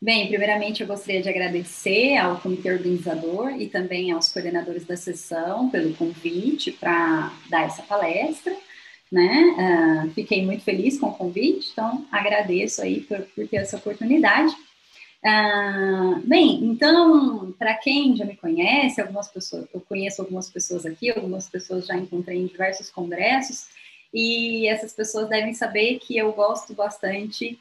Bem, primeiramente eu gostaria de agradecer ao comitê organizador e também aos coordenadores da sessão pelo convite para dar essa palestra, né? Fiquei muito feliz com o convite, então agradeço aí por ter essa oportunidade. Bem, então, para quem já me conhece, algumas pessoas, eu conheço algumas pessoas aqui, algumas pessoas já encontrei em diversos congressos, e essas pessoas devem saber que eu gosto bastante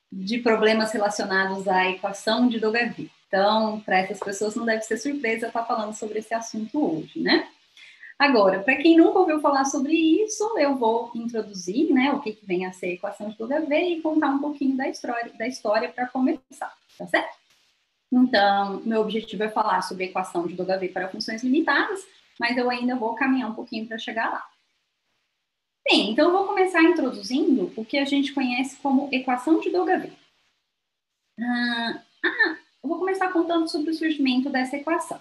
de problemas relacionados à equação de Dogaville. Então, para essas pessoas não deve ser surpresa eu estar falando sobre esse assunto hoje, né? Agora, para quem nunca ouviu falar sobre isso, eu vou introduzir, né, o que vem a ser a equação de Dogaville e contar um pouquinho da história para começar, tá certo? Então, meu objetivo é falar sobre a equação de Dogaville para funções limitadas, mas eu ainda vou caminhar um pouquinho para chegar lá. Bem, então eu vou começar introduzindo o que a gente conhece como equação de Dogaville. Eu vou começar contando sobre o surgimento dessa equação.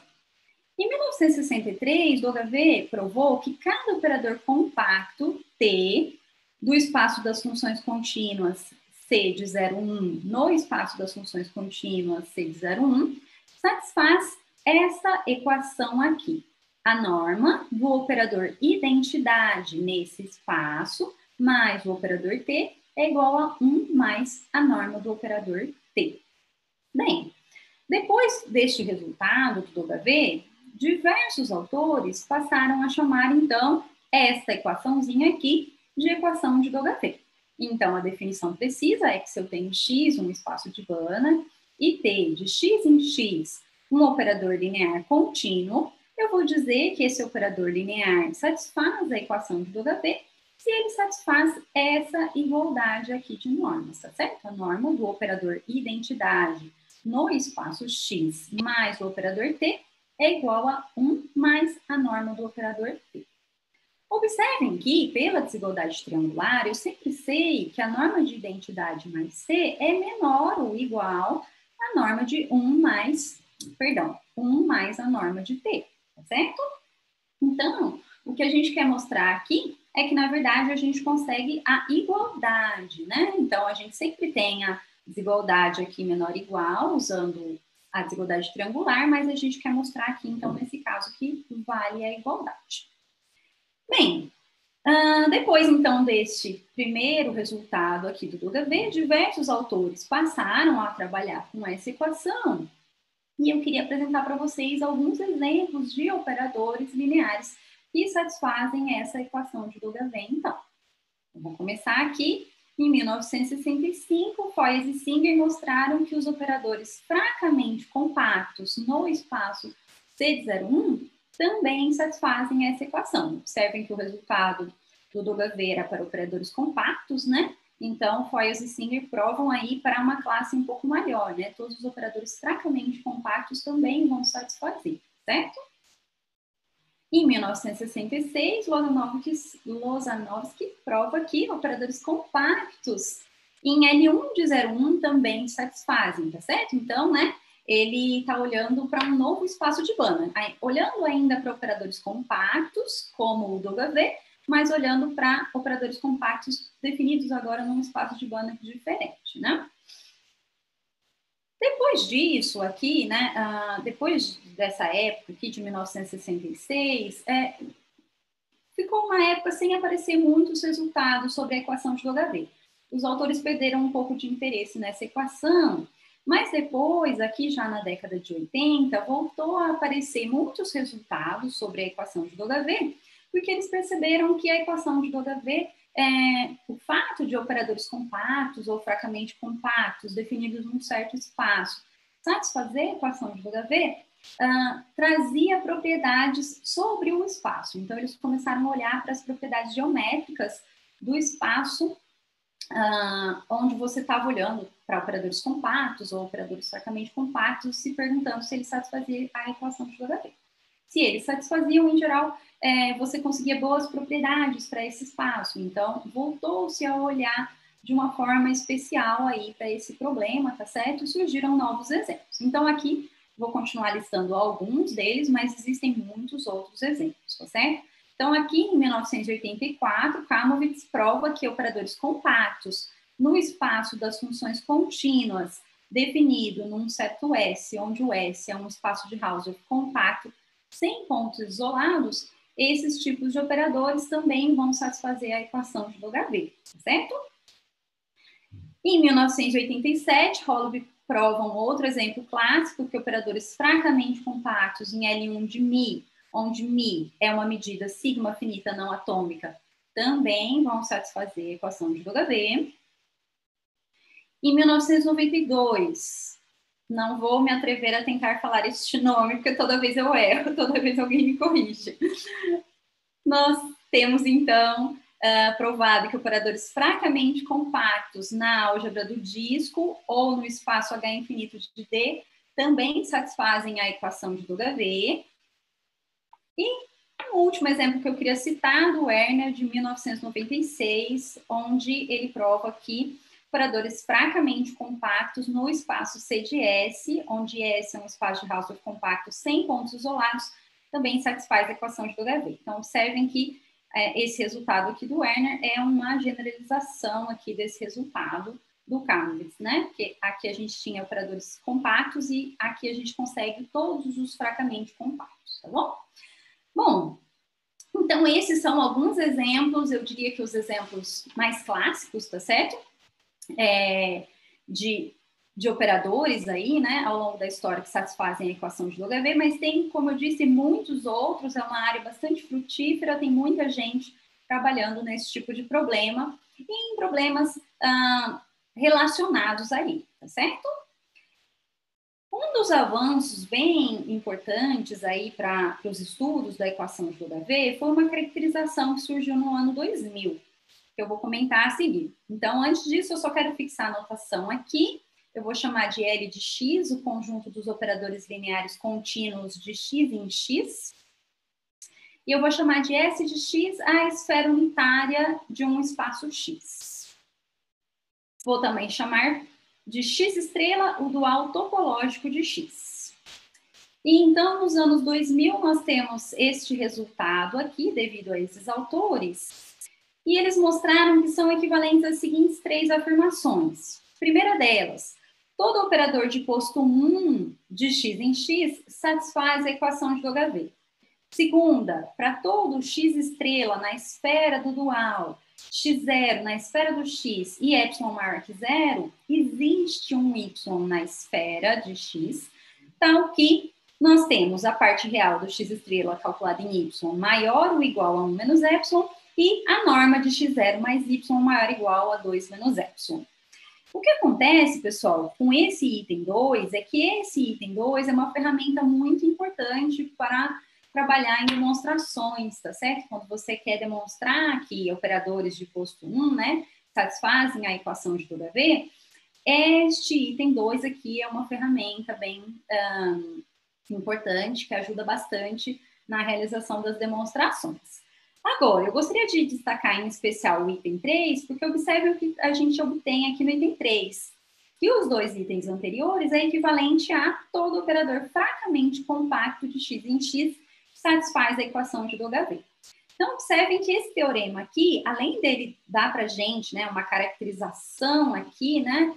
Em 1963, Dogaville provou que cada operador compacto T do espaço das funções contínuas C de 0,1 no espaço das funções contínuas C de 0,1 satisfaz essa equação aqui. A norma do operador identidade nesse espaço mais o operador T é igual a 1 mais a norma do operador T. Bem, depois deste resultado do Dogaville, diversos autores passaram a chamar, então, esta equaçãozinha aqui de equação de Dogaville. Então, a definição precisa é que se eu tenho x, um espaço de Banach, e t de x em x, um operador linear contínuo, eu vou dizer que esse operador linear satisfaz a equação de Dogaville se ele satisfaz essa igualdade aqui de normas, tá certo? A norma do operador identidade no espaço x mais o operador t é igual a 1 mais a norma do operador t. Observem que, pela desigualdade triangular, eu sempre sei que a norma de identidade mais c é menor ou igual à norma de 1 mais a norma de t, tá certo? Então, o que a gente quer mostrar aqui é que, na verdade, a gente consegue a igualdade, né? Então, a gente sempre tem a desigualdade aqui menor ou igual, usando a desigualdade triangular, mas a gente quer mostrar aqui, então, nesse caso, que vale a igualdade. Bem, depois, então, deste primeiro resultado aqui do Dogaville, diversos autores passaram a trabalhar com essa equação, e eu queria apresentar para vocês alguns exemplos de operadores lineares que satisfazem essa equação de Dogaville, então. Vamos começar aqui. Em 1965, Foias e Singer mostraram que os operadores fracamente compactos no espaço C de 0,1 também satisfazem essa equação. Observem que o resultado do Dogaville era para operadores compactos, né? Então, Foias e Singer provam aí para uma classe um pouco maior, né? Todos os operadores fracamente compactos também vão satisfazer, certo? Em 1966, Lozanovsky prova que operadores compactos em L1 de 0,1 também satisfazem, tá certo? Então, né, ele está olhando para um novo espaço de Banach, olhando ainda para operadores compactos, como o Dogaville, mas olhando para operadores compactos definidos agora num espaço de Banach diferente, né? Depois disso aqui, né, depois dessa época aqui de 1966, ficou uma época sem aparecer muitos resultados sobre a equação de Dogaville. Os autores perderam um pouco de interesse nessa equação, mas depois, aqui já na década de 80, voltou a aparecer muitos resultados sobre a equação de Dogaville, porque eles perceberam que a equação de Dogaville, o fato de operadores compactos ou fracamente compactos definidos num certo espaço satisfazer a equação de Dogaville, trazia propriedades sobre o espaço. Então, eles começaram a olhar para as propriedades geométricas do espaço onde você estava olhando para operadores compactos ou operadores fracamente compactos, se perguntando se eles satisfaziam a equação de Dogaville. Se eles satisfaziam, em geral, você conseguia boas propriedades para esse espaço. Então, voltou-se a olhar de uma forma especial aí para esse problema, tá certo? E surgiram novos exemplos. Então, aqui, vou continuar listando alguns deles, mas existem muitos outros exemplos, tá certo? Então, aqui em 1984, Kamovitz prova que operadores compactos no espaço das funções contínuas definido num certo S, onde o S é um espaço de Hausdorff compacto, sem pontos isolados, esses tipos de operadores também vão satisfazer a equação de W, certo? Em 1987, Holub prova um outro exemplo clássico, que operadores fracamente compactos em L1 de μ, onde μ é uma medida sigma finita não atômica, também vão satisfazer a equação de W. Em 1992, não vou me atrever a tentar falar este nome, porque toda vez eu erro, toda vez alguém me corrige. Nós temos, então, provado que operadores fracamente compactos na álgebra do disco ou no espaço H infinito de D também satisfazem a equação de W. E o último exemplo que eu queria citar, do Werner, de 1996, onde ele prova que operadores fracamente compactos no espaço C de S, onde S é um espaço de Hausdorff compacto sem pontos isolados, também satisfaz a equação de W. Então, observem que esse resultado aqui do Werner é uma generalização aqui desse resultado do Camelitz, né? Porque aqui a gente tinha operadores compactos e aqui a gente consegue todos os fracamente compactos, tá bom? Bom, então esses são alguns exemplos, eu diria que os exemplos mais clássicos, tá certo? De operadores aí, né, ao longo da história que satisfazem a equação de W, mas tem, como eu disse, muitos outros, é uma área bastante frutífera, tem muita gente trabalhando nesse tipo de problema e em problemas relacionados aí, tá certo? Um dos avanços bem importantes aí para os estudos da equação de W foi uma caracterização que surgiu no ano 2000, que eu vou comentar a seguir. Então, antes disso, eu só quero fixar a notação aqui. Eu vou chamar de L de X, o conjunto dos operadores lineares contínuos de X em X. E eu vou chamar de S de X a esfera unitária de um espaço X. Vou também chamar de X estrela o dual topológico de X. E então, nos anos 2000, nós temos este resultado aqui, devido a esses autores, e eles mostraram que são equivalentes às seguintes três afirmações. Primeira delas, todo operador de posto 1 de X em X satisfaz a equação de W. Segunda, para todo X estrela na esfera do dual, x0 na esfera do x e ε maior que zero, existe um y na esfera de x, tal que nós temos a parte real do x estrela calculada em y maior ou igual a 1 menos ε e a norma de x0 mais y maior ou igual a 2 menos ε. O que acontece, pessoal, com esse item 2 é que esse item 2 é uma ferramenta muito importante para trabalhar em demonstrações, tá certo? Quando você quer demonstrar que operadores de posto 1, né, satisfazem a equação de W, este item 2 aqui é uma ferramenta bem importante, que ajuda bastante na realização das demonstrações. Agora, eu gostaria de destacar em especial o item 3, porque observe o que a gente obtém aqui no item 3. Que os dois itens anteriores é equivalente a todo operador fracamente compacto de x em x satisfaz a equação de W. Então, observem que esse teorema aqui, além dele dar para a gente, né, uma caracterização aqui, né,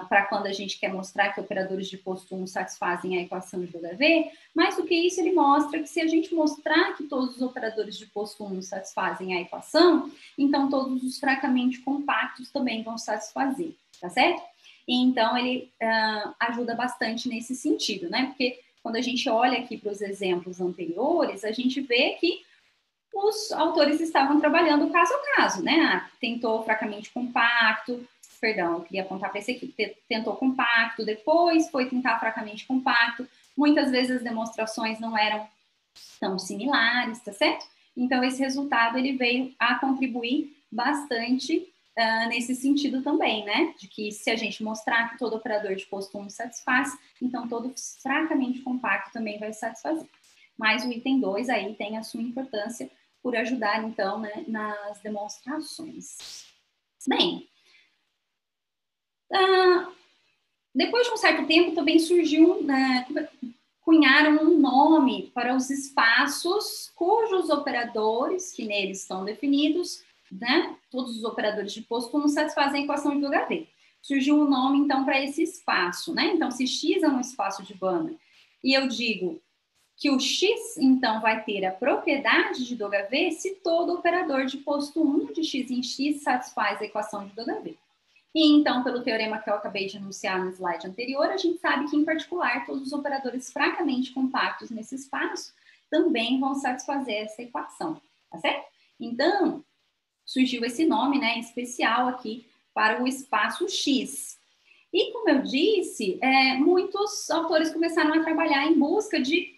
para quando a gente quer mostrar que operadores de posto 1 satisfazem a equação de W, mais do que isso, ele mostra que se a gente mostrar que todos os operadores de posto 1 satisfazem a equação, então todos os fracamente compactos também vão satisfazer, tá certo? E, então, ele ajuda bastante nesse sentido, né, porque quando a gente olha aqui para os exemplos anteriores, a gente vê que os autores estavam trabalhando caso a caso, né? Tentou fracamente compacto, perdão, eu queria apontar para esse aqui, tentou compacto, depois foi tentar fracamente compacto, muitas vezes as demonstrações não eram tão similares, tá certo? Então, esse resultado, ele veio a contribuir bastante nesse sentido também, né? De que se a gente mostrar que todo operador de posto 1 satisfaz, então todo fracamente compacto também vai satisfazer. Mas o item 2 aí tem a sua importância por ajudar, então, né, nas demonstrações. Bem, depois de um certo tempo também surgiu, cunharam um nome para os espaços cujos operadores, que neles estão definidos, né, todos os operadores de posto 1 satisfazem a equação de W. surgiu um nome, então, para esse espaço, né? Então, se X é um espaço de Banach, e eu digo que o X, então, vai ter a propriedade de W se todo operador de posto 1 de X em X satisfaz a equação de W. E, então, pelo teorema que eu acabei de enunciar no slide anterior, a gente sabe que, em particular, todos os operadores fracamente compactos nesse espaço também vão satisfazer essa equação, tá certo? Então, surgiu esse nome, né, especial aqui para o espaço X. E, como eu disse, muitos autores começaram a trabalhar em busca de,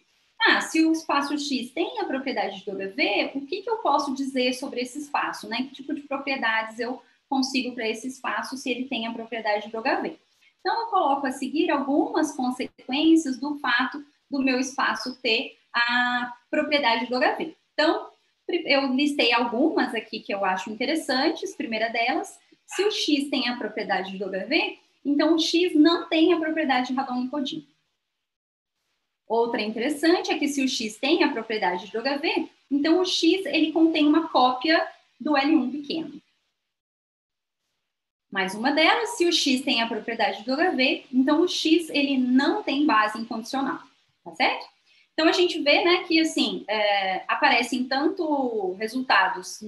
se o espaço X tem a propriedade de W, o que eu posso dizer sobre esse espaço, né? Que tipo de propriedades eu consigo para esse espaço se ele tem a propriedade de W? Então, eu coloco a seguir algumas consequências do fato do meu espaço ter a propriedade de W. Então, eu listei algumas aqui que eu acho interessantes. Primeira delas, se o X tem a propriedade de W, então o X não tem a propriedade de Radon-Nikodym. Outra interessante é que se o X tem a propriedade de W, então o X ele contém uma cópia do L1 pequeno. Mais uma delas, se o X tem a propriedade de W, então o X ele não tem base incondicional, tá certo? Então a gente vê, né, que assim aparecem tanto resultados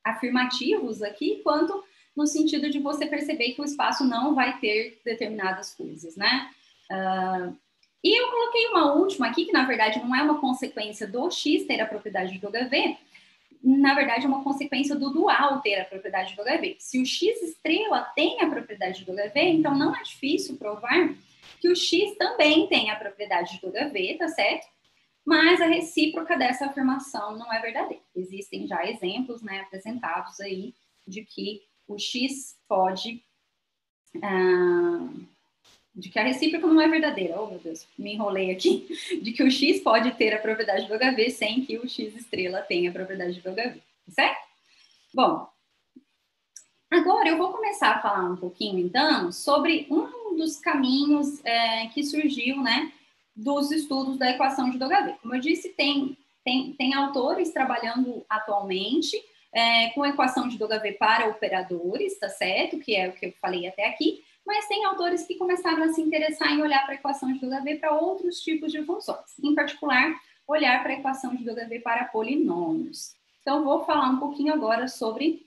afirmativos aqui, quanto no sentido de você perceber que o espaço não vai ter determinadas coisas, né? E eu coloquei uma última aqui, que na verdade não é uma consequência do X ter a propriedade de W, na verdade é uma consequência do dual ter a propriedade de W. Se o X estrela tem a propriedade de W, então não é difícil provar que o X também tem a propriedade de W, tá certo? Mas a recíproca dessa afirmação não é verdadeira. Existem já exemplos, né, apresentados aí de que o X pode... de que a recíproca não é verdadeira. Oh, meu Deus, me enrolei aqui. De que o X pode ter a propriedade de W sem que o X estrela tenha a propriedade de W, certo? Bom, agora eu vou começar a falar um pouquinho, então, sobre um dos caminhos que surgiu, né, dos estudos da equação de W. Como eu disse, tem autores trabalhando atualmente com a equação de W para operadores, tá certo? Que é o que eu falei até aqui. Mas tem autores que começaram a se interessar em olhar para a equação de W para outros tipos de funções. Em particular, olhar para a equação de W para polinômios. Então, vou falar um pouquinho agora sobre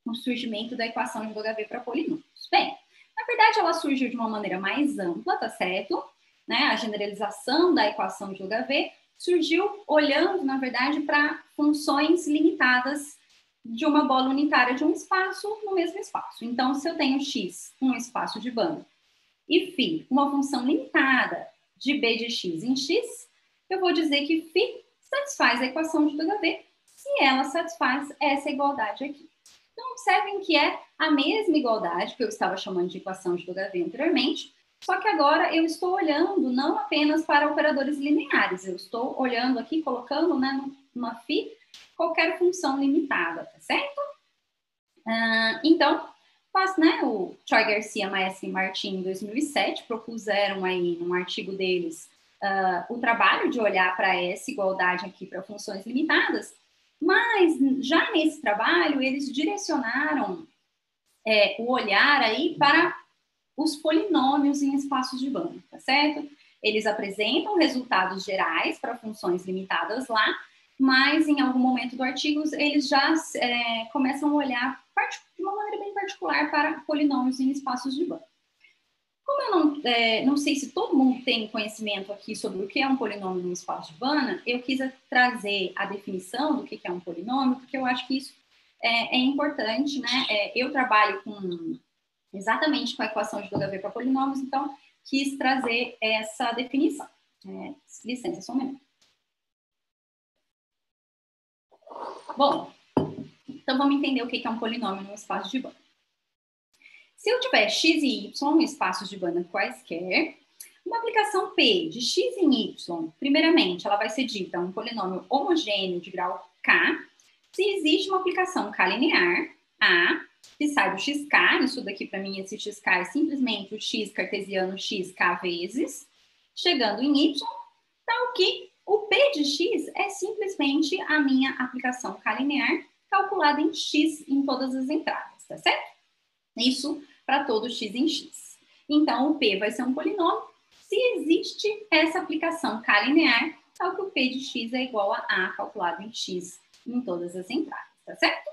o surgimento da equação de W para polinômios. Bem, na verdade, ela surgiu de uma maneira mais ampla, tá certo? Né? A generalização da equação de W surgiu olhando, na verdade, para funções limitadas de uma bola unitária de um espaço no mesmo espaço. Então, se eu tenho x, um espaço de banda, e φ, uma função limitada de b de x em x, eu vou dizer que φ satisfaz a equação de W se ela satisfaz essa igualdade aqui. Então, observem que é a mesma igualdade que eu estava chamando de equação de W anteriormente, só que agora eu estou olhando não apenas para operadores lineares, eu estou olhando aqui, colocando, né, numa φ, qualquer função limitada, tá certo? Então, né, o Choi Garcia, Maestre e Martin, em 2007, propuseram aí, num artigo deles, o trabalho de olhar para essa igualdade aqui para funções limitadas, mas já nesse trabalho eles direcionaram o olhar aí para os polinômios em espaços de banda, tá certo? Eles apresentam resultados gerais para funções limitadas lá, mas em algum momento do artigo eles já começam a olhar de uma maneira bem particular para polinômios em espaços de banda. Como eu não sei se todo mundo tem conhecimento aqui sobre o que é um polinômio num espaço de Banach, eu quis trazer a definição do que é um polinômio, porque eu acho que isso é importante, né? Eu trabalho exatamente com a equação de W para polinômios, então quis trazer essa definição. Licença, só um minuto. Bom, então vamos entender o que é um polinômio num espaço de Banach. Se eu tiver x e y em espaços de Banach quaisquer, uma aplicação P de x em y, primeiramente, ela vai ser dita um polinômio homogêneo de grau k, se existe uma aplicação k linear, A, que sai do xk, isso daqui para mim, esse xk é simplesmente o x cartesiano xk vezes, chegando em y, tal que o P de x é simplesmente a minha aplicação k linear calculada em x em todas as entradas, tá certo? Isso para todo x em x. Então, o P vai ser um polinômio se existe essa aplicação K-linear ao que o P de x é igual a A calculado em x em todas as entradas, tá certo?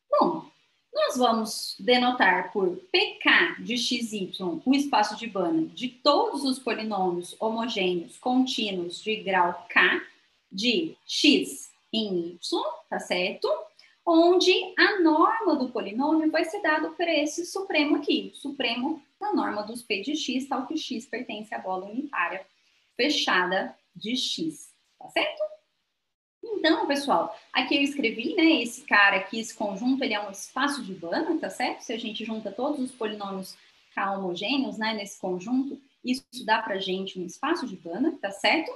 Bom, nós vamos denotar por PK de xy o espaço de Banach de todos os polinômios homogêneos contínuos de grau K de x em y, tá certo? Onde a norma do polinômio vai ser dada por esse supremo aqui, o supremo da norma dos P de x, tal que x pertence à bola unitária fechada de x, tá certo? Então, pessoal, aqui eu escrevi, né, esse cara aqui, esse conjunto, ele é um espaço de Banach, tá certo? Se a gente junta todos os polinômios K homogêneos, né, nesse conjunto, isso dá pra gente um espaço de Banach, tá certo?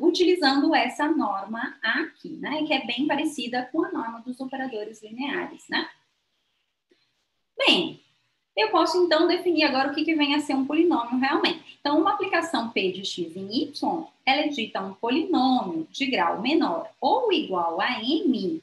Utilizando essa norma aqui, né, que é bem parecida com a norma dos operadores lineares, né? Bem, eu posso, então, definir agora o que vem a ser um polinômio realmente. Então, uma aplicação P de x em y, ela é dita um polinômio de grau menor ou igual a m,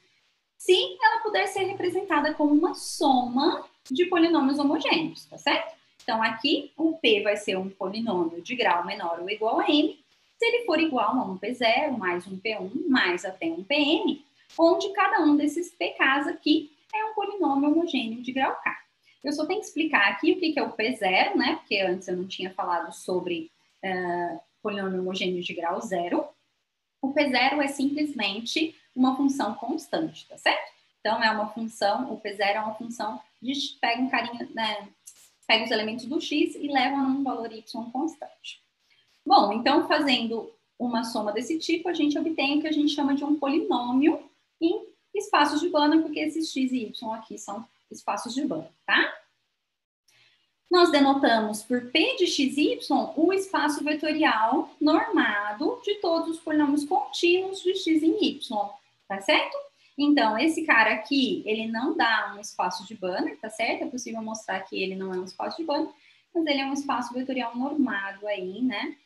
se ela puder ser representada como uma soma de polinômios homogêneos, tá certo? Então, aqui, o P vai ser um polinômio de grau menor ou igual a m, se ele for igual a um P0 mais um P1 mais até um Pn, onde cada um desses PKs aqui é um polinômio homogêneo de grau K. Eu só tenho que explicar aqui o que é o P0, né? Porque antes eu não tinha falado sobre polinômio homogêneo de grau zero. O P0 é simplesmente uma função constante, tá certo? Então, é uma função, o P0 é uma função de pega um carinha, né, pega os elementos do x e leva num valor y constante. Bom, então, fazendo uma soma desse tipo, a gente obtém o que a gente chama de um polinômio em espaços de Banach, porque esses x e y aqui são espaços de Banach, tá? Nós denotamos por P de xy o espaço vetorial normado de todos os polinômios contínuos de x em y, tá certo? Então, esse cara aqui, ele não dá um espaço de Banach, tá certo? É possível mostrar que ele não é um espaço de Banach, mas ele é um espaço vetorial normado aí, né?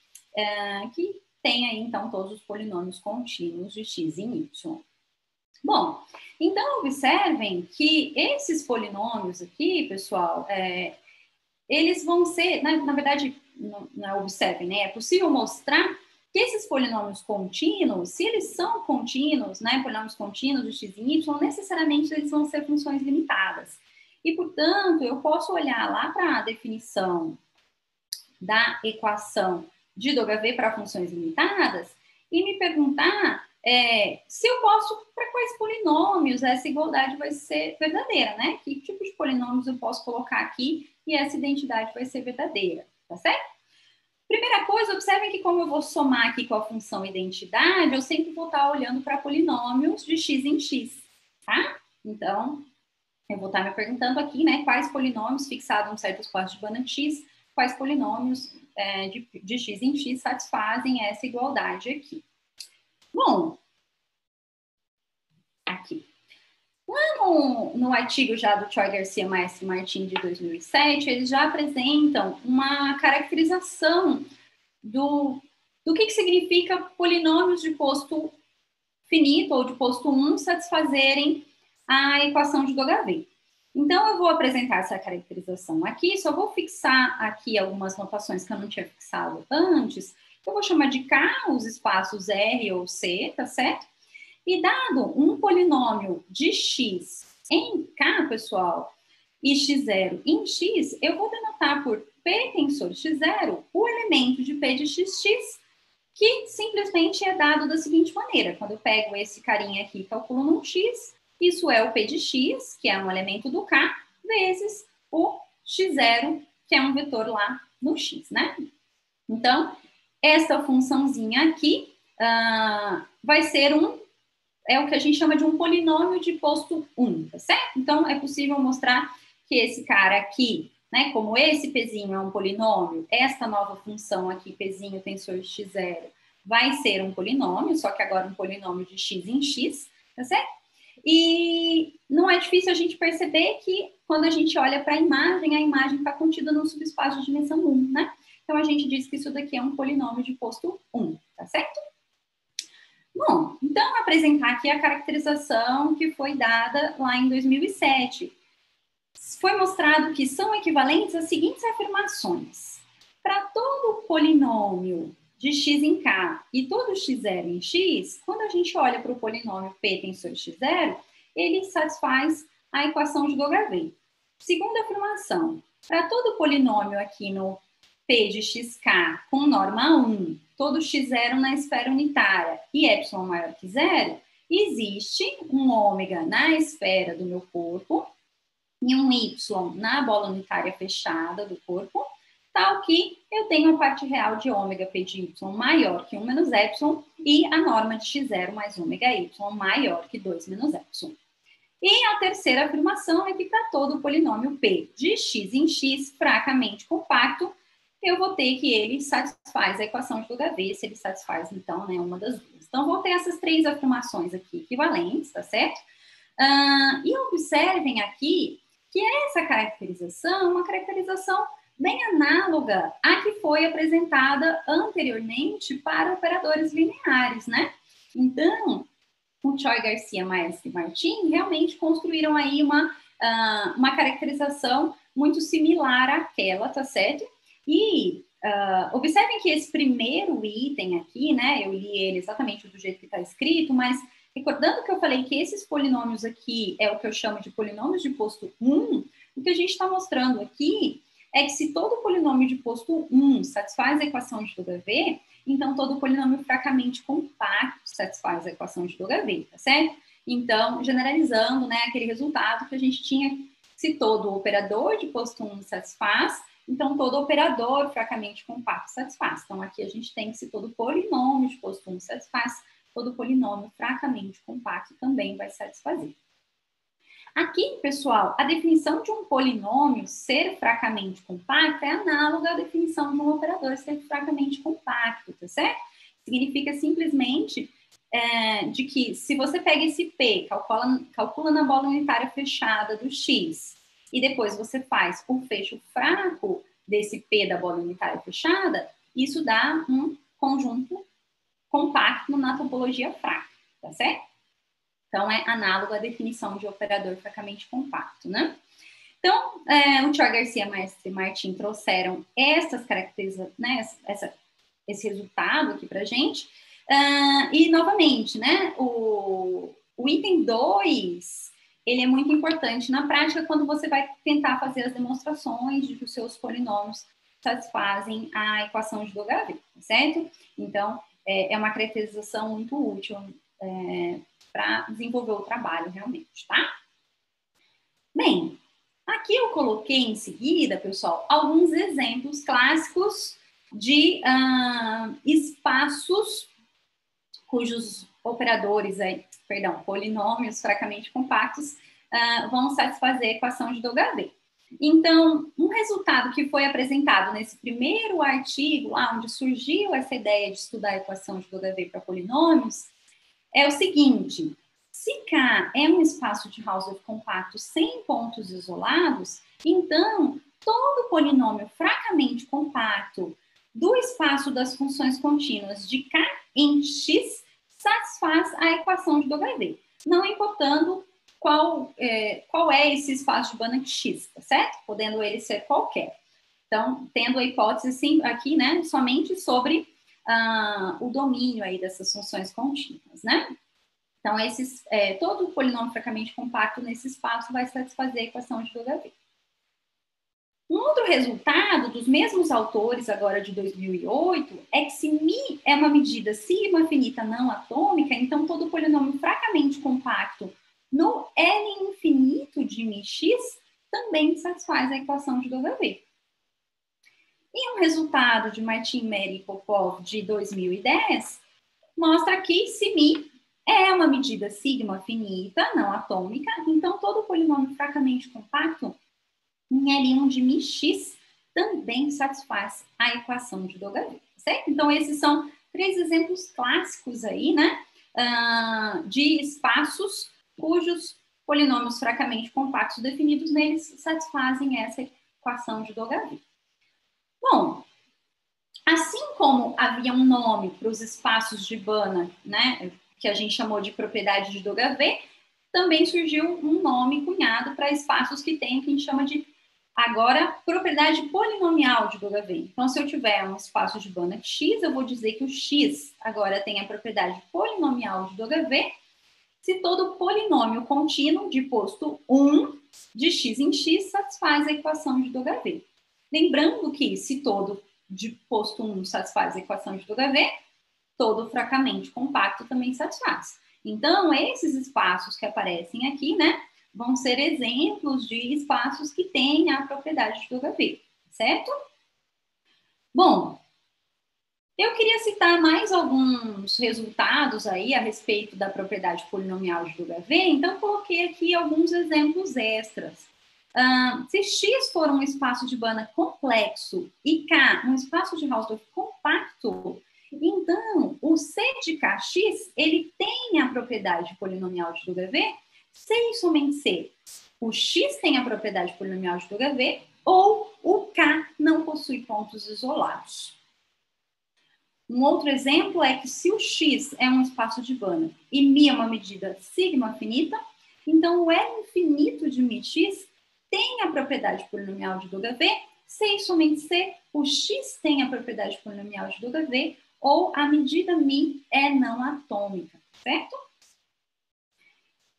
Que tem aí, então, todos os polinômios contínuos de x em y. Bom, então observem que esses polinômios aqui, pessoal, eles vão ser, na verdade, não observem, né? É possível mostrar que esses polinômios contínuos, se eles são contínuos, né? Polinômios contínuos de x e y, necessariamente eles vão ser funções limitadas. E, portanto, eu posso olhar lá para a definição da equação de W para funções limitadas e me perguntar se eu posso, para quais polinômios essa igualdade vai ser verdadeira, né? Que tipo de polinômios eu posso colocar aqui e essa identidade vai ser verdadeira, tá certo? Primeira coisa, observem que como eu vou somar aqui com a função identidade, eu sempre vou estar olhando para polinômios de x em x, tá? Então, eu vou estar me perguntando aqui, né, quais polinômios fixados em certos espaços de Banach x, quais polinômios de x em x satisfazem essa igualdade aqui. Bom, aqui. Lá no artigo já do Troy Garcia Maestre Martin de 2007, eles já apresentam uma caracterização do que significa polinômios de posto finito ou de posto 1 satisfazerem a equação de W. Então, eu vou apresentar essa caracterização aqui, só vou fixar aqui algumas notações que eu não tinha fixado antes. Eu vou chamar de K os espaços R ou C, tá certo? E dado um polinômio de x em K, pessoal, e x0 em x, eu vou denotar por P tensor x0 o elemento de P de xx, que simplesmente é dado da seguinte maneira. Quando eu pego esse carinha aqui e calculo num x, isso é o P de x, que é um elemento do K, vezes o x0, que é um vetor lá no x, né? Então, essa funçãozinha aqui vai ser é o que a gente chama de um polinômio de posto 1, tá certo? Então, é possível mostrar que esse cara aqui, né, como esse Pzinho é um polinômio, esta nova função aqui, Pzinho tensor x0, vai ser um polinômio, só que agora um polinômio de x em x, tá certo? E não é difícil a gente perceber que quando a gente olha para a imagem está contida num subespaço de dimensão 1, né? Então, a gente diz que isso daqui é um polinômio de posto 1, tá certo? Bom, então apresentar aqui a caracterização que foi dada lá em 2007. foi mostrado que são equivalentes às seguintes afirmações. Para todo polinômio de x em k e todo x0 em x, quando a gente olha para o polinômio p tensor x0, ele satisfaz a equação de Dogavée. Segunda afirmação, para todo polinômio aqui no p de xk com norma 1, todo x0 na esfera unitária e epsilon maior que zero, existe um ômega na esfera do meu corpo e um y na bola unitária fechada do corpo, tal que eu tenho a parte real de ômega p de y maior que 1 menos epsilon e a norma de x0 mais ômega y maior que 2 menos epsilon. E a terceira afirmação é que para todo polinômio p de x em x fracamente compacto, eu vou ter que ele satisfaz a equação de Dogavée, se ele satisfaz, então, né, uma das duas. Então, vou ter essas três afirmações aqui equivalentes, tá certo? E observem aqui que essa caracterização é uma caracterização bem análoga à que foi apresentada anteriormente para operadores lineares, né? Então, o Choi, Garcia, Maestre e Martin realmente construíram aí uma caracterização muito similar àquela, tá certo? E observem que esse primeiro item aqui, né, eu li ele exatamente do jeito que está escrito, mas recordando que eu falei que esses polinômios aqui é o que eu chamo de polinômios de posto 1, o que a gente está mostrando aqui é que se todo polinômio de posto 1 satisfaz a equação de Dogavée, então todo polinômio fracamente compacto satisfaz a equação de Dogavée, tá certo? Então, generalizando, né, aquele resultado que a gente tinha, se todo operador de posto 1 satisfaz, então todo operador fracamente compacto satisfaz. Então, aqui a gente tem que se todo polinômio de posto 1 satisfaz, todo polinômio fracamente compacto também vai satisfazer. Aqui, pessoal, a definição de um polinômio ser fracamente compacto é análoga à definição de um operador ser fracamente compacto, tá certo? Significa simplesmente de que se você pega esse P, calcula na bola unitária fechada do X, e depois você faz o fecho fraco desse P da bola unitária fechada, isso dá um conjunto compacto na topologia fraca, tá certo? Então, é análogo à definição de operador fracamente compacto, né? Então, o Choi, Garcia, Maestre e Martin trouxeram essas características, né, esse resultado aqui para a gente. E, novamente, né, o item 2, ele é muito importante na prática quando você vai tentar fazer as demonstrações de que os seus polinômios satisfazem a equação de Dogavée, certo? Então, é uma caracterização muito útil para desenvolver o trabalho realmente, tá? Bem, aqui eu coloquei em seguida, pessoal, alguns exemplos clássicos de espaços cujos operadores, polinômios fracamente compactos vão satisfazer a equação de Dogavée. Então, um resultado que foi apresentado nesse primeiro artigo, lá onde surgiu essa ideia de estudar a equação de Dogavée para polinômios, é o seguinte: se K é um espaço de Hausdorff compacto sem pontos isolados, então todo polinômio fracamente compacto do espaço das funções contínuas de K em X satisfaz a equação de Dogavée, não importando qual é esse espaço de Banach X, tá certo? Podendo ele ser qualquer. Então, tendo a hipótese sim, aqui, né, somente sobre o domínio aí dessas funções contínuas, né? Então, todo polinômio fracamente compacto nesse espaço vai satisfazer a equação de Dogavée. Um outro resultado dos mesmos autores, agora de 2008, é que se μ é uma medida sigma finita não atômica, então todo polinômio fracamente compacto no L infinito de μx também satisfaz a equação de Dogavée. E um resultado de Martin, Meri e Popov de 2010 mostra que se μ é uma medida sigma finita, não atômica, então todo polinômio fracamente compacto em L1 de μx também satisfaz a equação de Dogavée, certo? Então, esses são 3 exemplos clássicos aí, né, de espaços cujos polinômios fracamente compactos definidos neles satisfazem essa equação de Dogavée. Bom, assim como havia um nome para os espaços de Banach, né, que a gente chamou de propriedade de Dogavée, também surgiu um nome cunhado para espaços que tem o que a gente chama de, agora, propriedade polinomial de ΔV. Então, se eu tiver um espaço de Banach X, eu vou dizer que o X agora tem a propriedade polinomial de ΔV, se todo polinômio contínuo de posto 1 de x em x satisfaz a equação de ΔV. Lembrando que se todo de posto 1 satisfaz a equação de ΔV, todo fracamente compacto também satisfaz. Então, esses espaços que aparecem aqui, né, vão ser exemplos de espaços que têm a propriedade de ΔV, certo? Bom, eu queria citar mais alguns resultados aí a respeito da propriedade polinomial de ΔV, então coloquei aqui alguns exemplos extras. Se X for um espaço de Banach complexo e K um espaço de Hausdorff compacto, então o C de Kx ele tem a propriedade polinomial de ΔV, C e somente C. O X tem a propriedade polinomial de ΔV ou o K não possui pontos isolados. Um outro exemplo é que se o X é um espaço de Banach e μ é uma medida sigma finita, então o L infinito de μx tem a propriedade polinomial de ΔV, C e somente C, o X tem a propriedade polinomial de ΔV, ou a medida μ é não atômica, certo?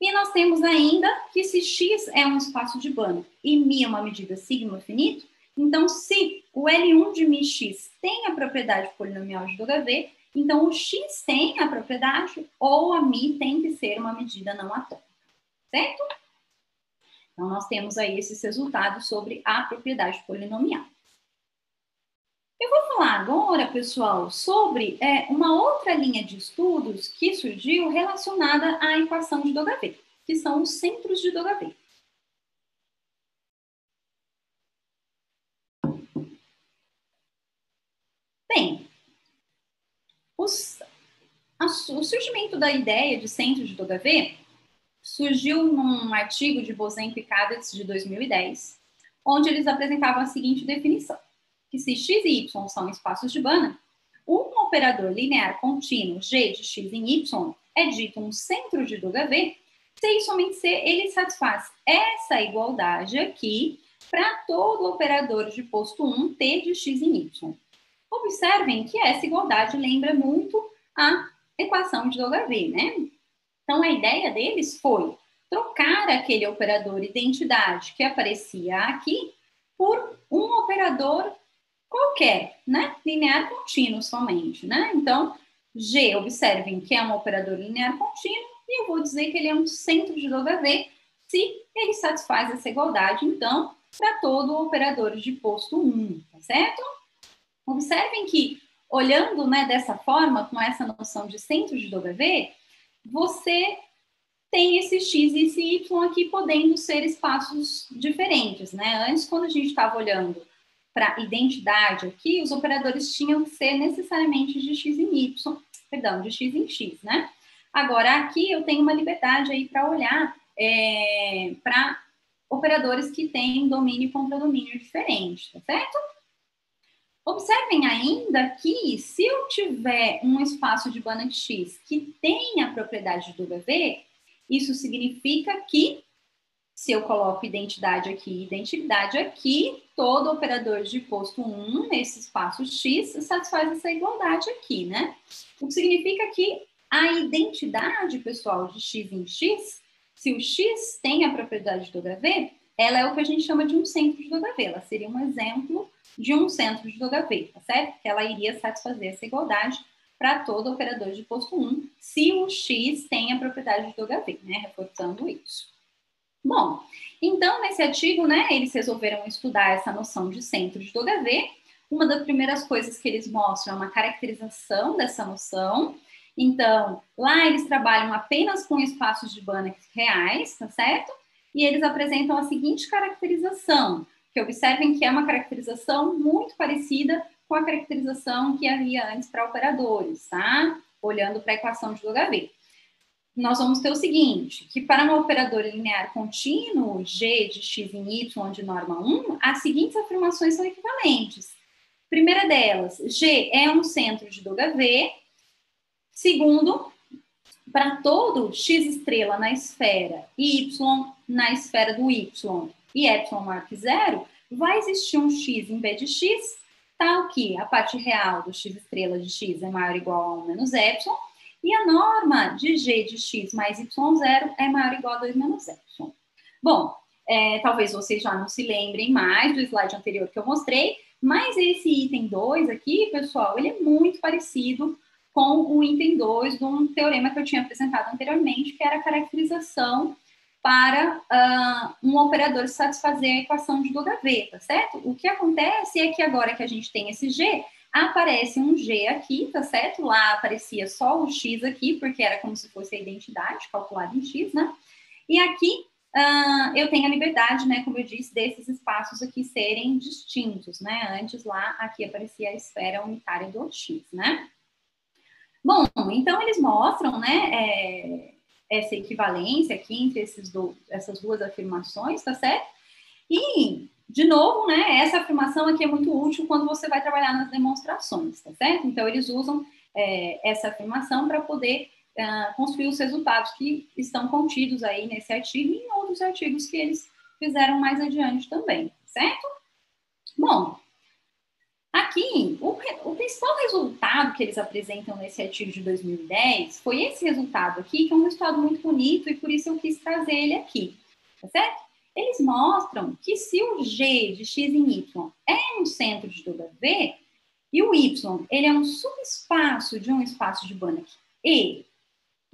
E nós temos ainda que se X é um espaço de Banach e μ é uma medida sigma finito, então se o L1 de μx tem a propriedade polinomial de ΔV, então o X tem a propriedade ou a μ tem que ser uma medida não atômica, certo? Então, nós temos aí esses resultados sobre a propriedade polinomial. Eu vou falar agora, pessoal, sobre uma outra linha de estudos que surgiu relacionada à equação de ΔV, que são os centros de ΔV. Bem, o surgimento da ideia de centros de ΔV surgiu num artigo de Bozem e Kadetz de 2010, onde eles apresentavam a seguinte definição, que se x e y são espaços de Banach, um operador linear contínuo g de x em y é dito um centro de ΔV, C e somente C, ele satisfaz essa igualdade aqui para todo operador de posto 1 t de x em y. Observem que essa igualdade lembra muito a equação de ΔV, né? Então, a ideia deles foi trocar aquele operador identidade que aparecia aqui por um operador qualquer, né? Linear contínuo somente, né? Então, G, observem que é um operador linear contínuo e eu vou dizer que ele é um centro de ΔV se ele satisfaz essa igualdade, então, para todo operador de posto 1, tá certo? Observem que, olhando, né, dessa forma, com essa noção de centro de ΔV, você tem esse x e esse y aqui podendo ser espaços diferentes, né? Antes, quando a gente estava olhando para identidade aqui, os operadores tinham que ser necessariamente de x em y, perdão, de x em x, né? Agora, aqui eu tenho uma liberdade aí para olhar para operadores que têm domínio e contradomínio diferente, tá certo? Observem ainda que se eu tiver um espaço de Banach X que tem a propriedade do ΔV, isso significa que, se eu coloco identidade aqui e identidade aqui, todo operador de posto 1 nesse espaço X satisfaz essa igualdade aqui, né? O que significa que a identidade, pessoal, de X em X, se o X tem a propriedade do ΔV, ela é o que a gente chama de um centro de ΔV. Ela seria um exemplo de um centro de ΔV, tá certo? Que ela iria satisfazer essa igualdade para todo operador de posto 1, se o X tem a propriedade de ΔV, né? Reforçando isso. Bom, então, nesse artigo, né, eles resolveram estudar essa noção de centro de ΔV. Uma das primeiras coisas que eles mostram é uma caracterização dessa noção. Então, lá eles trabalham apenas com espaços de Banach reais, tá certo? E eles apresentam a seguinte caracterização, que observem que é uma caracterização muito parecida com a caracterização que havia antes para operadores, tá? Olhando para a equação de ΔV. Nós vamos ter o seguinte, que para um operador linear contínuo, G de x em y de norma 1, as seguintes afirmações são equivalentes. Primeira delas, G é um centro de ΔV. Segundo, para todo x estrela na esfera y na esfera do y e epsilon maior que zero, vai existir um x em b de x, tal que a parte real do x estrela de x é maior ou igual a 1 menos epsilon, e a norma de g de x mais y0 é maior ou igual a 2 menos epsilon. Bom, talvez vocês já não se lembrem mais do slide anterior que eu mostrei, mas esse item 2 aqui, pessoal, ele é muito parecido com o item 2 de um teorema que eu tinha apresentado anteriormente, que era a caracterização para um operador satisfazer a equação de W, tá certo? O que acontece é que agora que a gente tem esse G, aparece um G aqui, tá certo? Lá aparecia só o X aqui, porque era como se fosse a identidade calculada em X, né? E aqui eu tenho a liberdade, né, como eu disse, desses espaços aqui serem distintos, né? Antes lá, aqui aparecia a esfera unitária do X, né? Bom, então eles mostram, né, essa equivalência aqui entre essas duas afirmações, tá certo? E, de novo, né, essa afirmação aqui é muito útil quando você vai trabalhar nas demonstrações, tá certo? Então, eles usam essa afirmação para poder construir os resultados que estão contidos aí nesse artigo e em outros artigos que eles fizeram mais adiante também, certo? Bom, aqui, o principal resultado que eles apresentam nesse artigo de 2010 foi esse resultado aqui, que é um resultado muito bonito e por isso eu quis trazer ele aqui, tá certo? Eles mostram que se o G de x em y é um centro de W e o y ele é um subespaço de um espaço de Banach e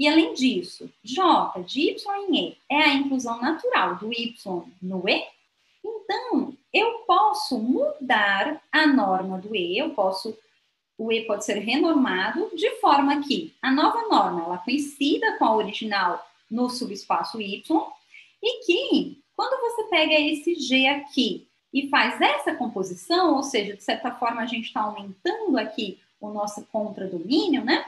além disso, J de y em E é a inclusão natural do y no E, então eu posso mudar a norma do E, o E pode ser renormado de forma que a nova norma ela coincida com a original no subespaço Y e que quando você pega esse G aqui e faz essa composição, ou seja, de certa forma a gente está aumentando aqui o nosso contradomínio, né?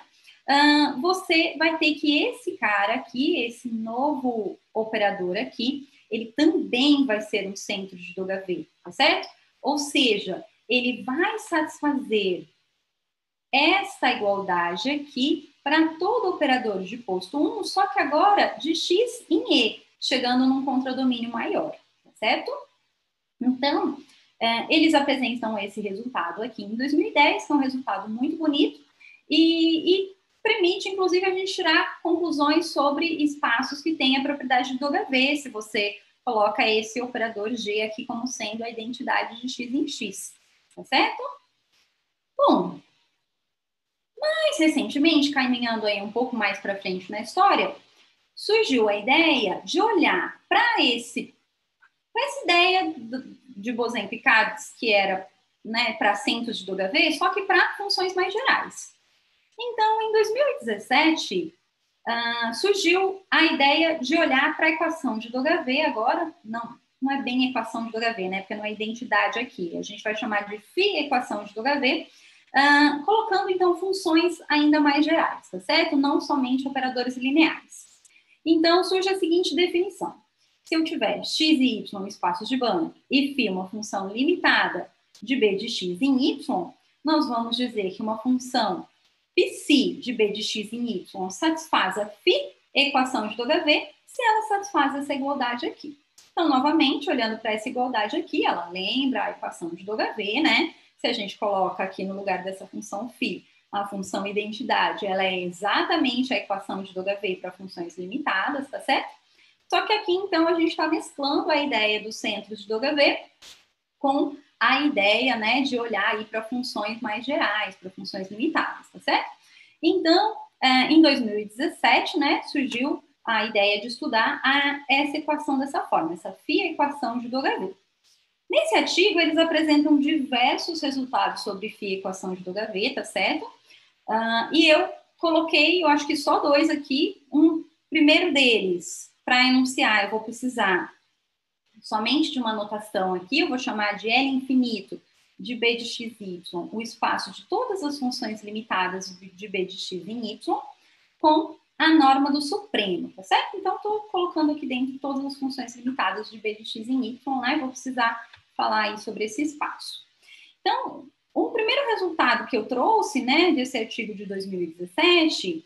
Você vai ter que esse cara aqui, esse novo operador aqui, ele também vai ser um centro de W, tá certo? Ou seja, ele vai satisfazer essa igualdade aqui para todo operador de posto 1, só que agora de x em E, chegando num contradomínio maior, tá certo? Então, eles apresentam esse resultado aqui em 2010, que é um resultado muito bonito e permite, inclusive, a gente tirar conclusões sobre espaços que têm a propriedade de W, se você coloca esse operador G aqui como sendo a identidade de x em x, tá certo? Bom, mais recentemente, caminhando aí um pouco mais para frente na história, surgiu a ideia de olhar para essa ideia de Bose-Picard, que era, né, para centros de W, só que para funções mais gerais. Então, em 2017, surgiu a ideia de olhar para a equação de W agora, não é bem equação de W, né, porque não é identidade aqui, a gente vai chamar de phi equação de W, colocando, então, funções ainda mais gerais, tá certo? Não somente operadores lineares. Então, surge a seguinte definição. Se eu tiver x e y espaços de Banach e φ uma função limitada de b de x em y, nós vamos dizer que uma função psi de b de x em y satisfaz a φ equação de W se ela satisfaz essa igualdade aqui. Então, novamente, olhando para essa igualdade aqui, ela lembra a equação de W, né? Se a gente coloca aqui no lugar dessa função φ, a função identidade, ela é exatamente a equação de W para funções limitadas, tá certo? Só que aqui, então, a gente está mesclando a ideia do centro de W com a ideia, né, de olhar aí para funções mais gerais, para funções limitadas, tá certo? Então, em 2017, né, surgiu a ideia de estudar essa equação dessa forma, essa φ equação de W. Nesse artigo, eles apresentam diversos resultados sobre φ equação de W, tá certo? E eu coloquei, eu acho que só dois aqui. Um primeiro deles, para enunciar, eu vou precisar somente de uma notação aqui, eu vou chamar de L infinito de b de x em y, o espaço de todas as funções limitadas de b de x em y, com a norma do supremo, tá certo? Então, estou colocando aqui dentro todas as funções limitadas de b de x em y, né? Vou precisar falar aí sobre esse espaço. Então, o primeiro resultado que eu trouxe, né, desse artigo de 2017,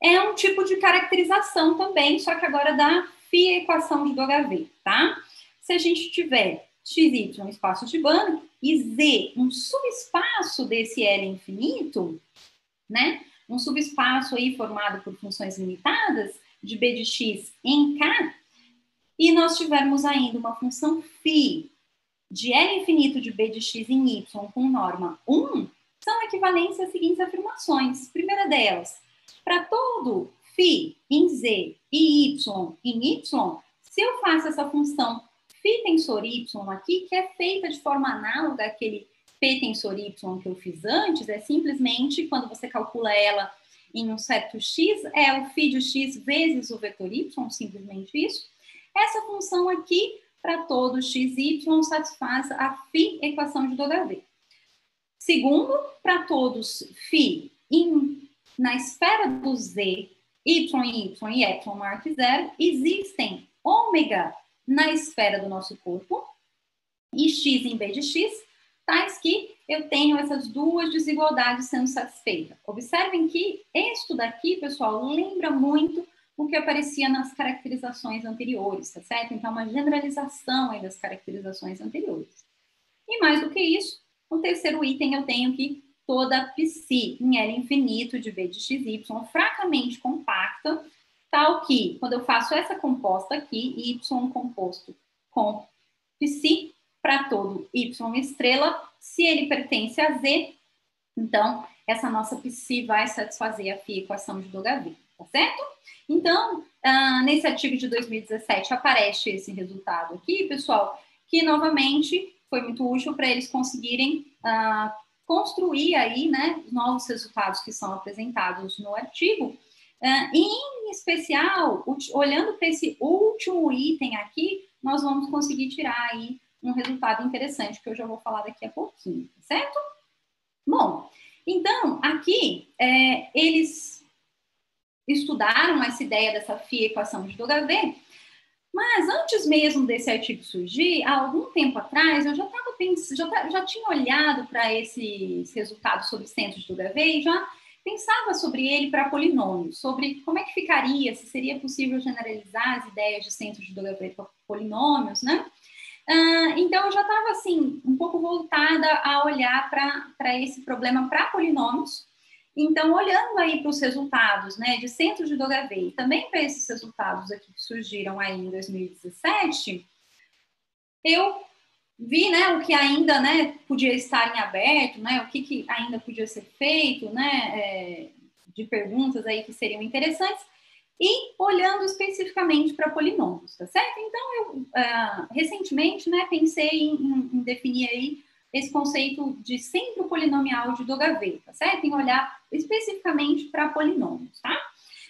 É um tipo de caracterização também, só que agora da phi equação de Dogaville, tá? Se a gente tiver xy um espaço de Banach e z um subespaço desse L infinito, né? Um subespaço aí formado por funções limitadas de b de x em k, e nós tivermos ainda uma função φ de L infinito de b de x em y com norma 1, são equivalentes às seguintes afirmações. Primeira delas, para todo φ em z e y em y, se eu faço essa função φ tensor y aqui, que é feita de forma análoga àquele p tensor y que eu fiz antes, é simplesmente, quando você calcula ela em um certo x, é o φ de x vezes o vetor y, simplesmente isso. Essa função aqui, para todo x e y, satisfaz a φ equação de Dogaville. Segundo, para todos φ na esfera do z, y e epsilon maior que zero, existem ômega na esfera do nosso corpo e x em b de x, tais que eu tenho essas duas desigualdades sendo satisfeitas. Observem que isto daqui, pessoal, lembra muito o que aparecia nas caracterizações anteriores, tá certo? Então, uma generalização aí das caracterizações anteriores. E mais do que isso, no terceiro item eu tenho que toda psi em L infinito de b de xy fracamente compacta, tal que, quando eu faço essa composta aqui, y composto com psi, para todo y estrela, se ele pertence a z, então essa nossa psi vai satisfazer a phi equação de Dogaville, tá certo? Então, nesse artigo de 2017 aparece esse resultado aqui, pessoal, que novamente foi muito útil para eles conseguirem construir aí, né, novos resultados que são apresentados no artigo. Em especial, olhando para esse último item aqui, nós vamos conseguir tirar aí um resultado interessante, que eu já vou falar daqui a pouquinho, certo? Bom, então, aqui, eles estudaram essa ideia dessa phi equação de Dogaville, mas antes mesmo desse artigo surgir, há algum tempo atrás, eu já estava pensando, já tinha olhado para esses resultados sobre centros de Dogaville e já pensava sobre ele para polinômios, sobre como é que ficaria, se seria possível generalizar as ideias de centros de Dogaville para polinômios, né? Então, eu já estava, assim, um pouco voltada a olhar para esse problema para polinômios. Então, olhando aí para os resultados, né, de centros de Dogaville, também para esses resultados aqui que surgiram aí em 2017, eu vi, né, o que ainda, né, podia estar em aberto, né, o que ainda podia ser feito, né, de perguntas aí que seriam interessantes, e olhando especificamente para polinômios, tá certo? Então, eu recentemente, né, pensei em definir aí esse conceito de centro polinomial de Dogaville, tá certo? Em olhar especificamente para polinômios, tá?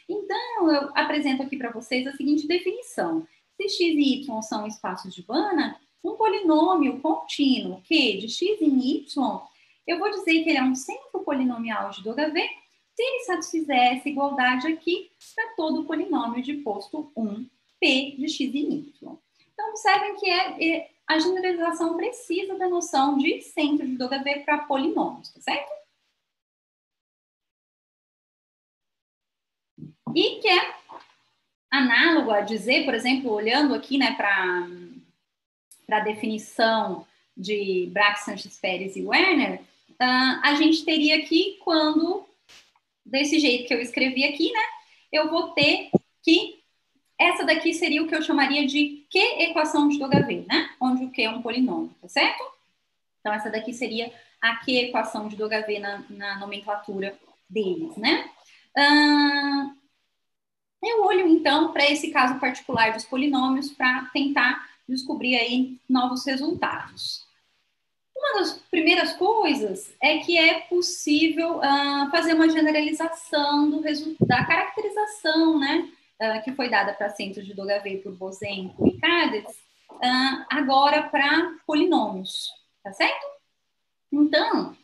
Então, eu apresento aqui para vocês a seguinte definição. Se x e y são espaços de Banach, um polinômio contínuo que de x em y, eu vou dizer que ele é um centro polinomial de Dogaville se ele satisfizer essa igualdade aqui para todo o polinômio de posto 1, p de x em y. Então, observem que a generalização precisa da noção de centro de Dogaville para polinômios, tá certo? E que é análogo a dizer, por exemplo, olhando aqui, né, para a definição de Braque, Sanches Pérez e Werner, a gente teria aqui quando, desse jeito que eu escrevi aqui, né, eu vou ter que essa daqui seria o que eu chamaria de Q-equação de Dogaville, né? Onde o Q é um polinômio, tá certo? Então, essa daqui seria a Q-equação de Dogaville na nomenclatura deles, né? Eu olho, então, para esse caso particular dos polinômios para tentar descobrir aí novos resultados. Uma das primeiras coisas é que é possível fazer uma generalização da caracterização, né? Que foi dada para centros de Dogaville por Bozenko e Kadetz, agora para polinômios, tá certo? Então,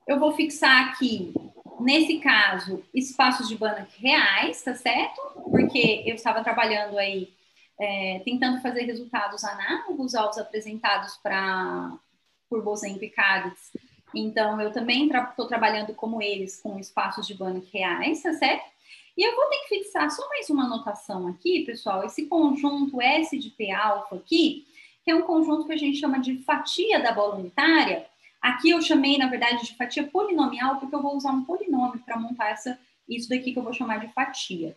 eu vou fixar aqui, nesse caso, espaços de Banach reais, tá certo? Porque eu estava trabalhando aí, tentando fazer resultados análogos aos apresentados por Bozenko e Kadetz. Então, eu também estou trabalhando como eles, com espaços de Banach reais, tá certo? E eu vou ter que fixar só mais uma anotação aqui, pessoal, esse conjunto S de P alfa aqui, que é um conjunto que a gente chama de fatia da bola unitária. Aqui eu chamei, na verdade, de fatia polinomial, porque eu vou usar um polinômio para montar isso daqui que eu vou chamar de fatia.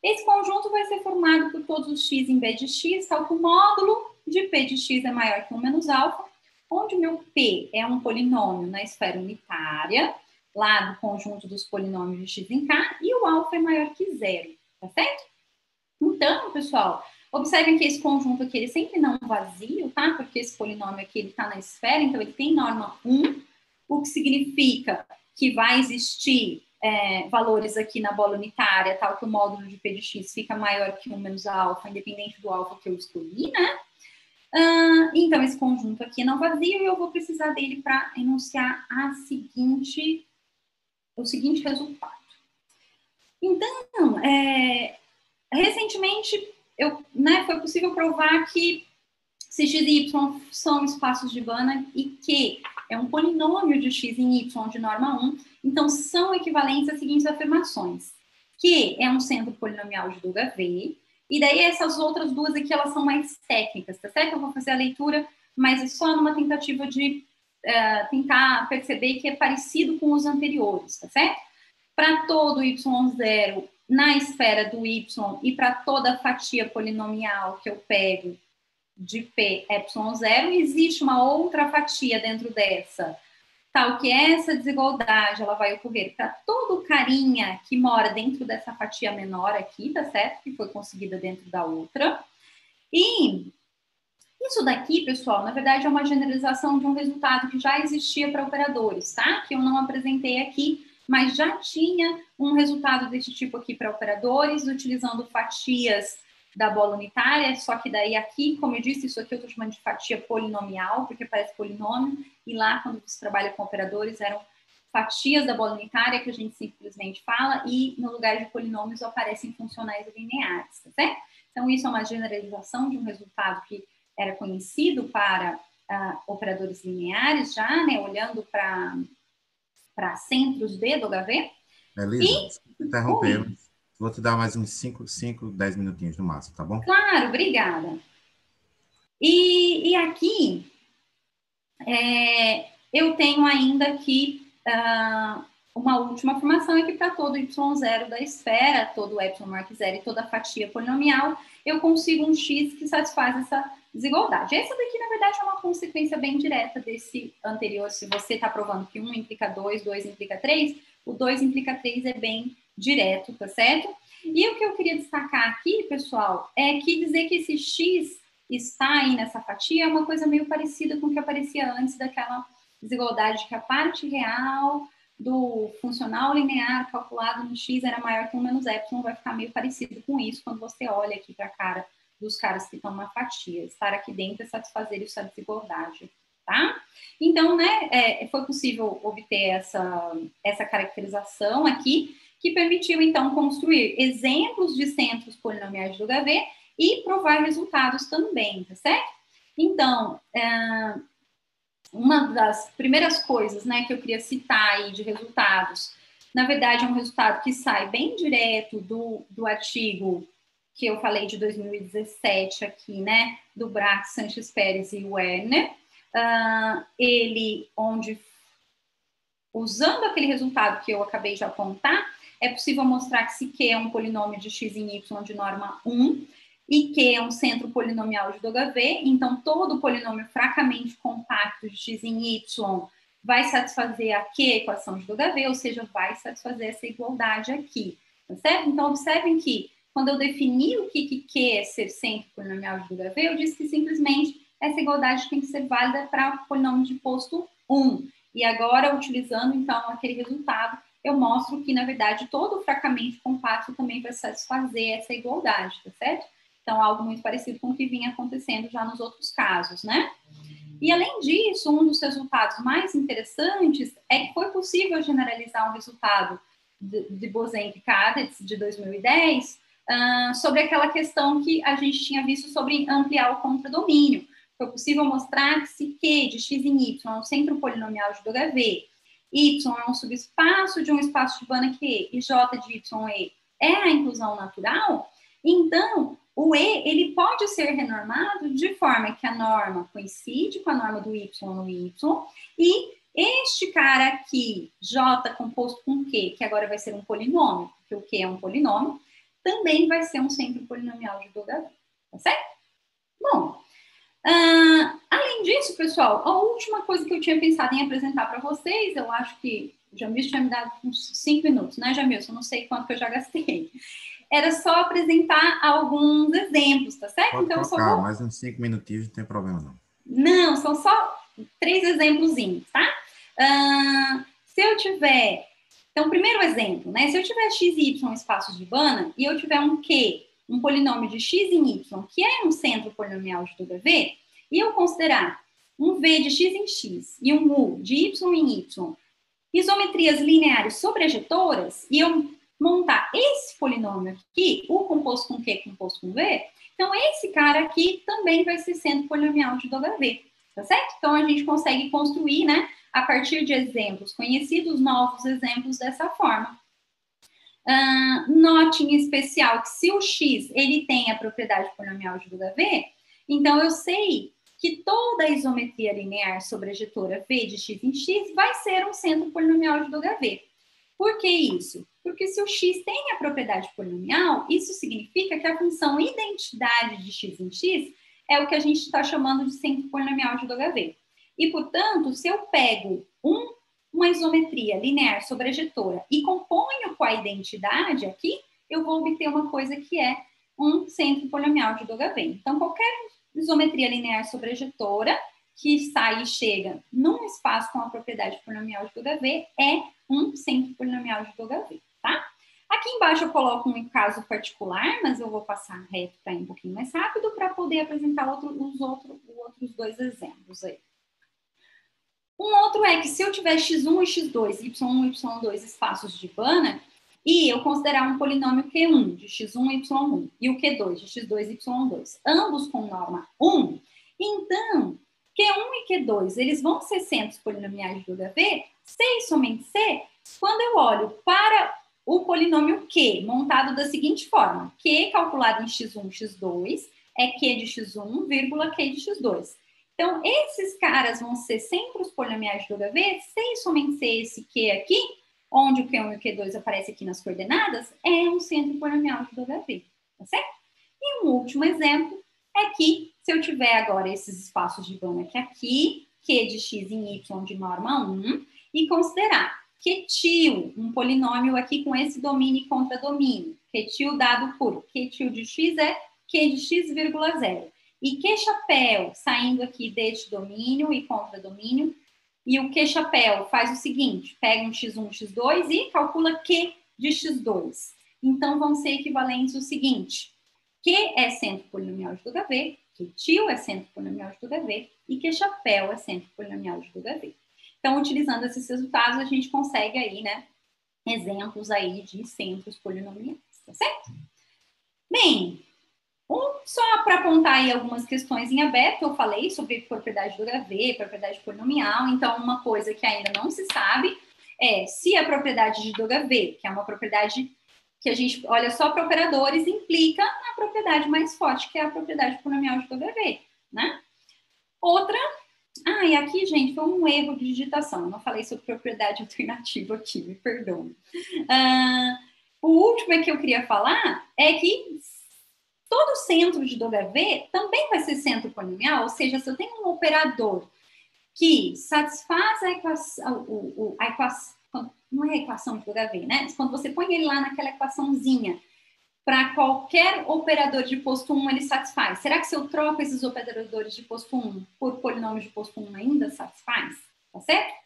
Esse conjunto vai ser formado por todos os x em b de x, tal que o módulo de p de x é maior que 1 menos alfa, onde o meu p é um polinômio na esfera unitária, lá do conjunto dos polinômios de x em k, e o alfa é maior que zero, tá certo? Então, pessoal, observem que esse conjunto aqui, ele sempre não é vazio, tá? Porque esse polinômio aqui, ele está na esfera, então ele tem norma 1, o que significa que vai existir valores aqui na bola unitária, tal que o módulo de p de x fica maior que 1 menos alfa, independente do alfa que eu escolhi, né? Então, esse conjunto aqui é não vazio e eu vou precisar dele para enunciar o seguinte resultado. Então, recentemente, foi possível provar que se x e y são espaços de Banach e que é um polinômio de x em y de norma 1, então são equivalentes às seguintes afirmações. Que é um centro polinomial de W, e daí essas outras duas aqui, elas são mais técnicas, tá certo? Eu vou fazer a leitura, mas é só numa tentativa de tentar perceber que é parecido com os anteriores, tá certo? Para todo y0 na esfera do y e para toda fatia polinomial que eu pego de P ε0, existe uma outra fatia dentro dessa, tal que essa desigualdade ela vai ocorrer para todo carinha que mora dentro dessa fatia menor aqui, tá certo? Que foi conseguida dentro da outra. E isso daqui, pessoal, na verdade é uma generalização de um resultado que já existia para operadores, tá? Que eu não apresentei aqui, mas já tinha um resultado desse tipo aqui para operadores, utilizando fatias da bola unitária, só que daí aqui, como eu disse, isso aqui eu estou chamando de fatia polinomial, porque parece polinômio, e lá, quando você trabalha com operadores, eram fatias da bola unitária, que a gente simplesmente fala, e no lugar de polinômios aparecem funcionais lineares, tá certo? Então, isso é uma generalização de um resultado que era conhecido para operadores lineares já, né, olhando para centros de W. Elisa, desculpa interromper, vou te dar mais uns 10 minutinhos no máximo, tá bom? Claro, obrigada. E aqui, eu tenho ainda aqui uma última afirmação, é que para todo y0 da esfera, todo y maior que zero e toda fatia polinomial, eu consigo um x que satisfaz essa desigualdade. Essa daqui, na verdade, é uma consequência bem direta desse anterior. Se você está provando que 1 implica 2, 2 implica 3, o 2 implica 3 é bem direto, tá certo? E o que eu queria destacar aqui, pessoal, é que dizer que esse x está aí nessa fatia é uma coisa meio parecida com o que aparecia antes daquela desigualdade que a parte real do funcional linear calculado no x era maior que 1 menos epsilon, vai ficar meio parecido com isso quando você olha aqui para a cara dos caras que estão na fatia. Estar aqui dentro é satisfazer essa desigualdade, tá? Então, né, foi possível obter essa caracterização aqui, que permitiu, então, construir exemplos de centros polinomiais de W e provar resultados também, tá certo? Então, uma das primeiras coisas, né, que eu queria citar aí de resultados, na verdade é um resultado que sai bem direto do artigo que eu falei de 2017 aqui, né, do Brach, Sanches Pérez e Werner, ele, onde, usando aquele resultado que eu acabei de apontar, é possível mostrar que se Q é um polinômio de x em y de norma 1, e Q é um centro polinomial de W, então todo polinômio fracamente compacto de x em y vai satisfazer a Q equação de W, ou seja, vai satisfazer essa igualdade aqui, tá certo? Então, observem que quando eu defini o que Q é ser centro polinomial de W, eu disse que simplesmente essa igualdade tem que ser válida para polinômio de posto 1. E agora, utilizando, então, aquele resultado, eu mostro que, na verdade, todo fracamente compacto também vai satisfazer essa igualdade, tá certo? Então, algo muito parecido com o que vinha acontecendo já nos outros casos, né? E, além disso, um dos resultados mais interessantes é que foi possível generalizar um resultado de Bose e Kadetz, de 2010, sobre aquela questão que a gente tinha visto sobre ampliar o contradomínio. Foi possível mostrar que se Q de x em y é um centro polinomial de W, y é um subespaço de um espaço de Banach E, e J de y é a inclusão natural, então o E ele pode ser renormado de forma que a norma coincide com a norma do Y no Y, e este cara aqui, J composto com Q, que agora vai ser um polinômio, porque o Q é um polinômio, também vai ser um centro polinomial de W, tá certo? Bom, além disso, pessoal, a última coisa que eu tinha pensado em apresentar para vocês, eu acho que o Jamilson tinha me dado uns 5 minutos, né, Jamilson? Não sei quanto que eu já gastei. Era só apresentar alguns exemplos, tá certo? Pode então, eu só colocar, vou... mais uns 5 minutinhos, não tem problema não. Não, são só 3 exemplozinhos, tá? Se eu tiver... Então, primeiro exemplo, né? Se eu tiver x e y espaços de Banach e eu tiver um Q, um polinômio de x em y, que é um centro polinomial de W, e eu considerar um v de x em x e um u de y em y, isometrias lineares sobrejetoras, e eu montar esse polinômio aqui, u composto com Q composto com V, então esse cara aqui também vai ser centro polinomial de W, tá certo? Então a gente consegue construir, né, a partir de exemplos conhecidos, novos exemplos dessa forma. Note em especial que se o x ele tem a propriedade polinomial de W, então eu sei que toda a isometria linear sobrejetora V de x em x vai ser um centro polinomial de W. Por que isso? Porque se o x tem a propriedade polinomial, isso significa que a função identidade de x em x é o que a gente está chamando de centro polinomial de W. E, portanto, se eu pego uma isometria linear sobrejetora e componho com a identidade aqui, eu vou obter uma coisa que é um centro polinomial de W. Então, qualquer isometria linear sobrejetora que sai e chega num espaço com a propriedade polinomial de W é um centro polinomial de W, tá? Aqui embaixo eu coloco um caso particular, mas eu vou passar reto para ir um pouquinho mais rápido para poder apresentar os outros 2 exemplos aí. Um outro é que se eu tiver x1 e x2, y1 e y2 espaços de Banach, e eu considerar um polinômio Q1 de x1 e y1 e o Q2 de x2 e y2, ambos com norma 1, então Q1 e Q2 eles vão ser centros polinomiais de W, C e somente C, quando eu olho para o polinômio Q, montado da seguinte forma: Q calculado em x1, x2, é Q de x1, vírgula Q de x2. Então, esses caras vão ser sempre os polinomiais de W, sem somente ser esse Q aqui, onde o Q1 e o Q2 aparecem aqui nas coordenadas, é um centro polinomial de W, tá certo? E um último exemplo é que, se eu tiver agora esses espaços de Banach aqui, Q de x em y de norma 1, e considerar Q-til, um polinômio aqui com esse domínio e contradomínio, Q-til dado por Q-til de x é Q de x, vírgula 0. E Q-chapéu, saindo aqui deste domínio e contradomínio, e o Q-chapéu faz o seguinte, pega um x1, x2 e calcula Q de x2. Então, vão ser equivalentes o seguinte: Q é centro polinomial de W, Q-til é centro polinomial de W e Q-chapéu é centro polinomial de W. Então, utilizando esses resultados, a gente consegue aí, né, exemplos aí de centros polinomiais, tá certo? Bem, só para apontar aí algumas questões em aberto, eu falei sobre propriedade do W, propriedade polinomial, então uma coisa que ainda não se sabe é se a propriedade de W, que é uma propriedade que a gente olha só para operadores, implica na propriedade mais forte, que é a propriedade polinomial de W, né? Outra, e aqui, gente, foi um erro de digitação, eu não falei sobre propriedade alternativa aqui, me perdoe. O último que eu queria falar é que todo centro de W também vai ser centro polinomial, ou seja, se eu tenho um operador que satisfaz a equação, não é a equação de W, né? Quando você põe ele lá naquela equaçãozinha, para qualquer operador de posto 1 ele satisfaz. Será que se eu troco esses operadores de posto 1 por polinômios de posto 1 ainda satisfaz? Tá certo?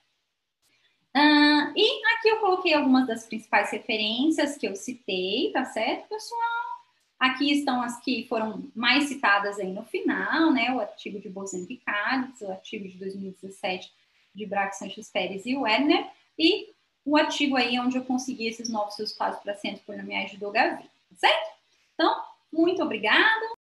E aqui eu coloquei algumas das principais referências que eu citei, tá certo, pessoal? Aqui estão as que foram mais citadas aí no final, né? O artigo de Bozan e Cádiz, o artigo de 2017 de Braque, Sanches Pérez e Werner, e o artigo aí onde eu consegui esses novos resultados para centros polinomiais de W, tá certo? Então, muito obrigada.